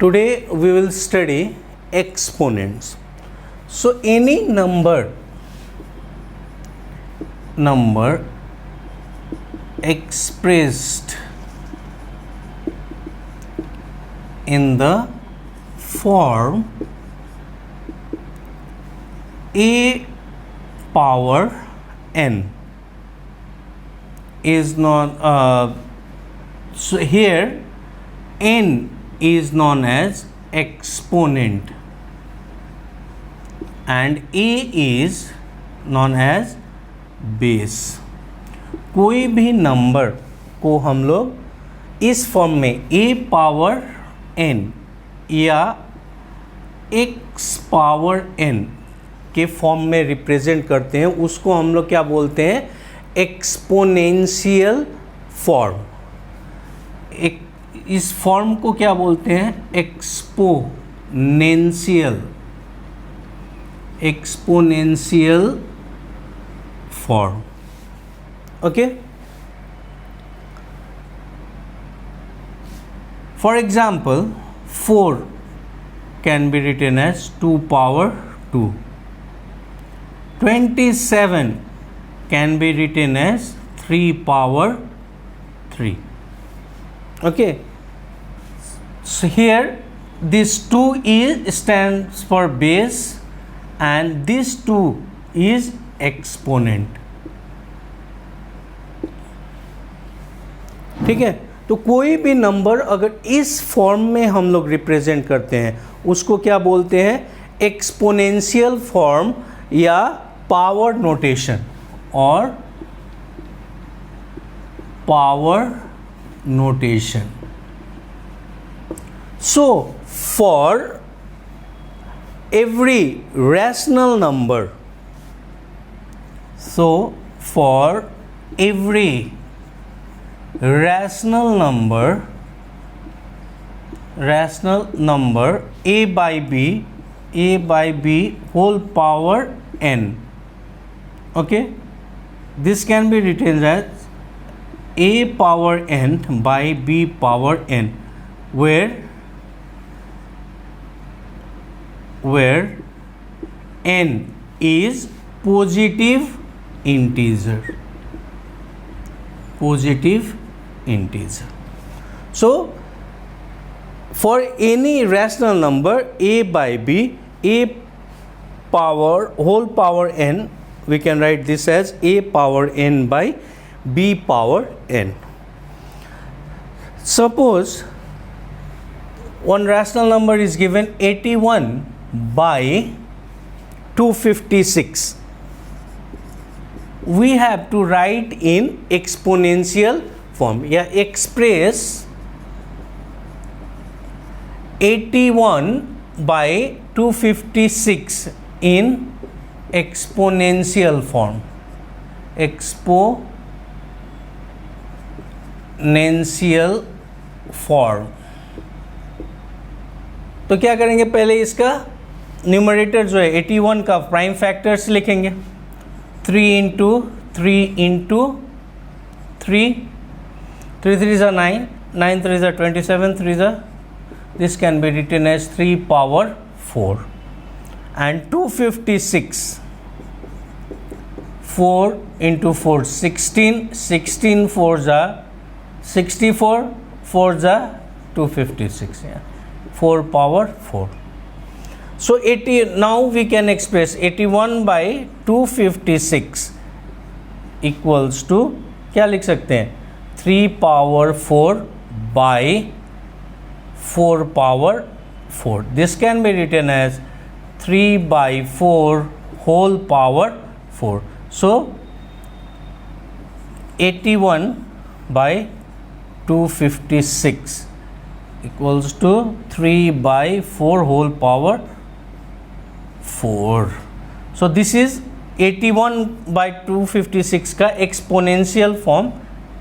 Today we will study exponents. So any number expressed in the form a power n is known, so here n is known as exponent and a is known as base. कोई भी number को हम लोग इस form में a power n या x power n के form में रिप्रेजेंट करते हैं, उसको हम लोग क्या बोलते हैं? Exponential form. इस फॉर्म को क्या बोलते हैं? Exponential form. Okay, for example 4 can be written as 2 power 2. 27 can be written as 3 power 3. Okay, so here this 2 stands for base and this 2 is exponent. ठीक है, तो कोई भी नंबर अगर इस फॉर्म में हम लोग रिप्रेजेंट करते हैं उसको क्या बोलते हैं? एक्सपोनेंशियल फॉर्म या पावर नोटेशन और power notation. So for every rational number, so for every rational number a by b whole power n. Okay, this can be written as a power n by b power n, where n is positive integer. So for any rational number a by b, a power whole power n, we can write this as a power n by b power n. Suppose one rational number is given 81 by 256. We have to write in exponential form या express 81 by 256 in exponential form. तो क्या करेंगे? पहले इसका numerator जो है 81 का prime factors लिखेंगे. 3 into 3 into 3, 3 3 is 9, 9 3 is 27, 3 is this can be written as 3 power 4. And 256, 4 into 4 16, 16 4s are 64, 4s are 256, yeah, 4 power 4. So 80, now we can express 81 by 256 equals to क्या लिख सकते हैं? 3 power 4 by 4 power 4. This can be written as 3 by 4 whole power 4. So 81 by 256 equals to 3 by 4 whole power 4. So this is 81 by 256 का exponential form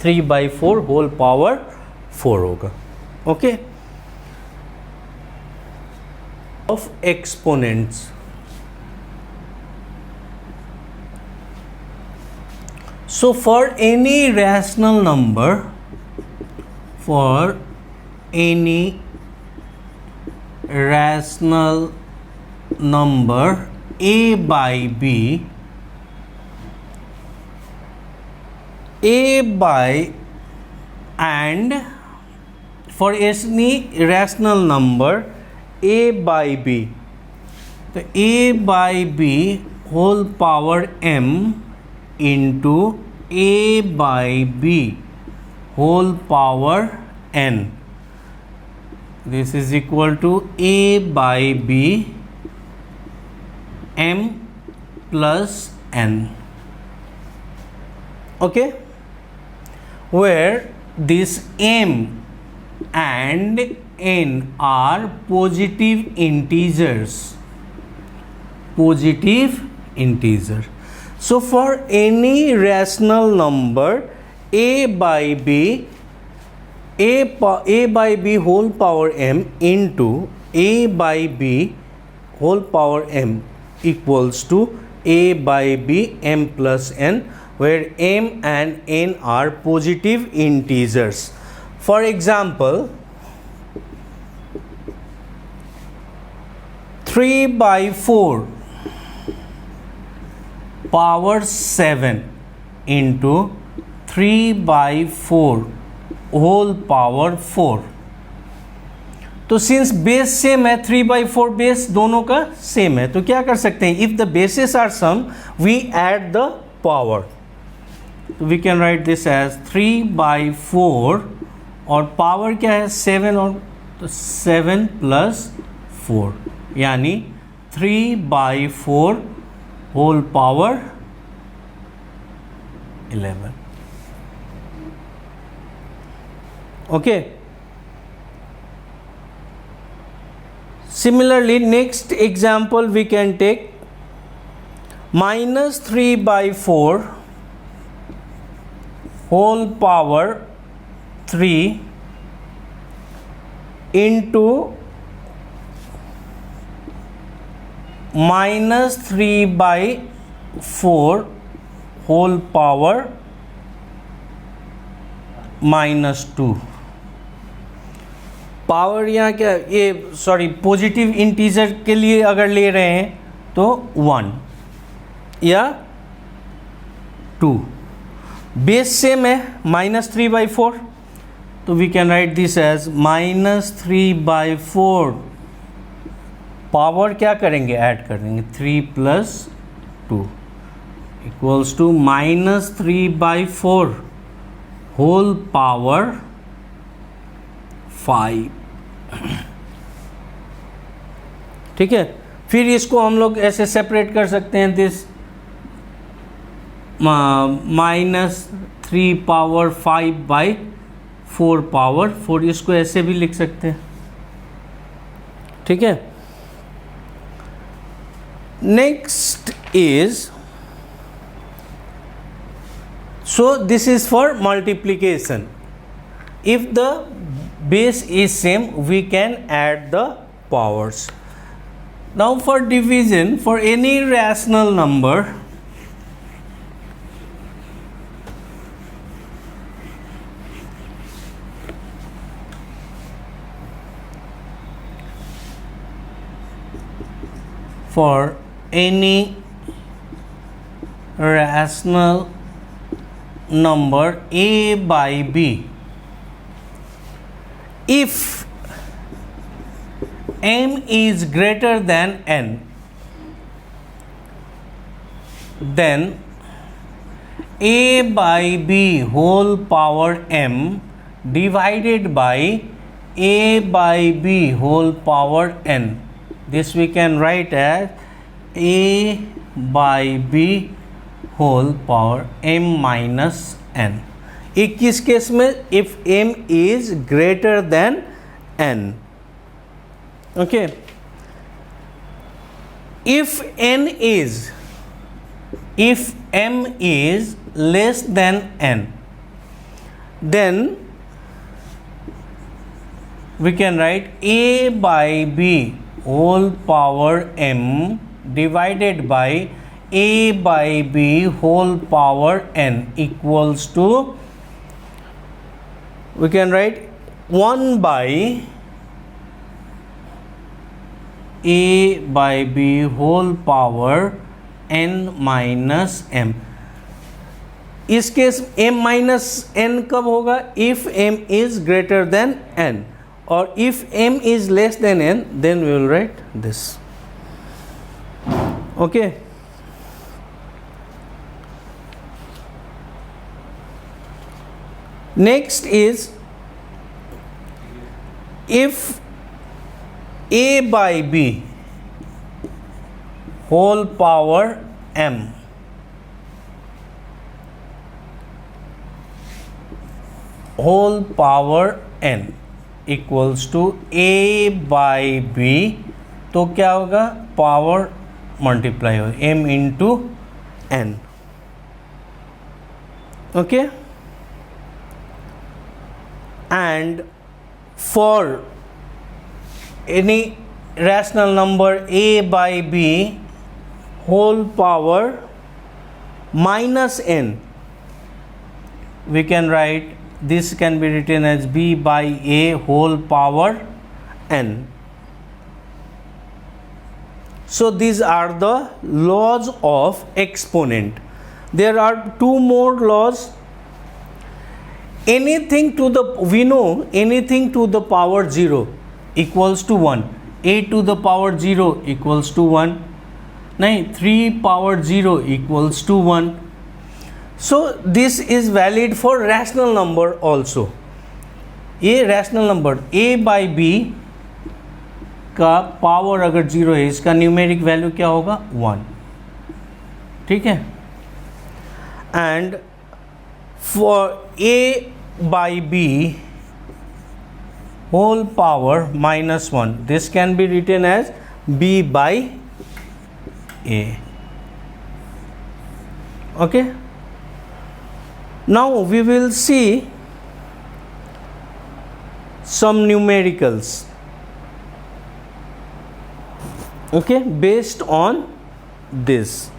3 by 4 whole power 4 होगा. Okay, of exponents. So for any rational number, for any rational number a by b, a by, and for any rational number a by b, तो a by b whole power m into a by b whole power n, this is equal to a by b m plus n. Okay, where this m and n are positive integers. So for any rational number a by b, a by b whole power m into a by b whole power m equals to a by b m plus n, where m and n are positive integers. For example, 3 by 4 power 7 into 3 by 4 whole power 4. तो since base same है, 3 by 4 base दोनों का same है, तो क्या कर सकते हैं, if the basis are sum we add the power. तो we can write this as 3 by 4 और पावर क्या है 7, और तो 7 plus 4 यानी 3 by 4 whole power 11. Okay. Similarly, next example we can take minus 3 by 4 whole power 3 into minus 3 by 4 whole power minus 2. Power यहाँ क्या, ये सॉरी पॉजिटिव इंटीजर के लिए अगर ले रहे हैं तो 1 या 2. बेस सेम है minus 3 by 4, तो we can write this as minus 3 by 4 power क्या करेंगे, ऐड कर देंगे 3 plus 2 equals to minus 3 by 4 whole power 5. ठीक है, फिर इसको हम लोग ऐसे सेपरेट कर सकते हैं, this minus 3 power 5 by 4 power 4, इसको ऐसे भी लिख सकते हैं. ठीक है, next is, so this is for multiplication. If the base is same, we can add the powers. Now for division, for any rational number, for any rational number a by b, if m is greater than n, then a by b whole power m divided by a by b whole power n. This we can write as a by b whole power m minus n. एक किस case में, if m is greater than n. Okay, if m is less than n, then we can write a by b whole power m divided by a by b whole power n equals to, we can write 1 by a by b whole power n minus m. इस case m minus n कब होगा? If m is greater than n, और इफ m is less than n, then we will write this. Okay. Next is if a by b whole power m whole power n equals to a by b, तो क्या होगा? Power multiply हो m into n. Okay. And for any rational number a by b whole power minus n, we can write this can be written as b by a whole power n. So these are the laws of exponent. There are two more laws. Anything to the, we know anything to the power 0 equals to 1. a to the power 0 equals to 1. नहीं, 3 power 0 equals to 1. So this is valid for rational number also. ये rational number a by b का power अगर 0 है, इसका numeric value क्या होगा? 1. ठीक है. And for a by b whole power minus 1, this can be written as b by a. Okay. Now we will see some numericals, okay, based on this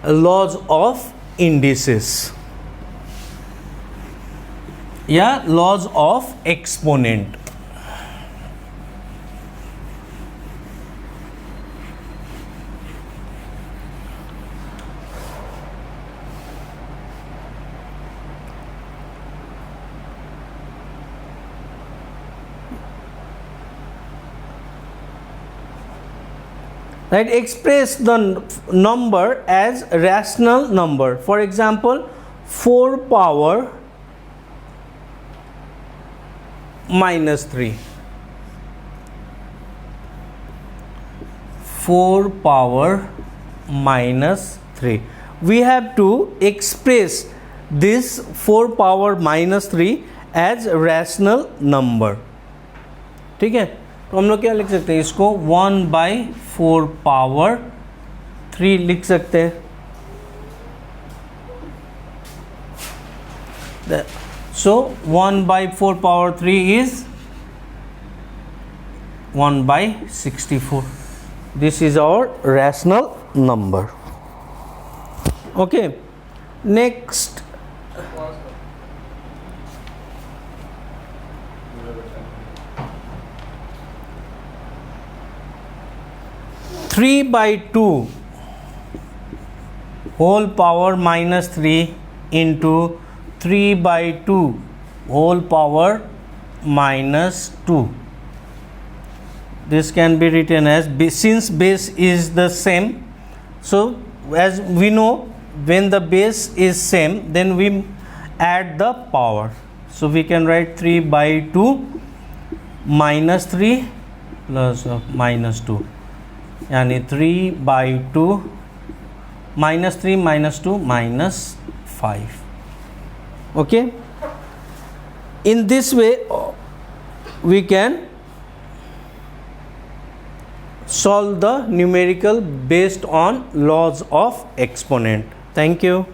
laws of indices या laws of exponent. Right, express the number as rational number. For example, 4 power minus 3. 4 power minus 3. We have to express this 4 power minus 3 as rational number. ठीक है. तो हम लोग क्या लिख सकते हैं? इसको 1 by 4 power 3 लिख सकते हैं. So 1 by 4 power 3 is 1 by 64. This is our rational number. Okay. Next. 3 by 2 whole power minus 3 into 3 by 2 whole power minus 2. This can be written as, since base is the same, so as we know, when the base is same, then we add the power. So we can write 3 by 2 minus 3 plus minus 2, यानी 3 by 2 minus 3 minus 2 minus 5. Okay. In this way we can solve the numerical based on laws of exponent. Thank you.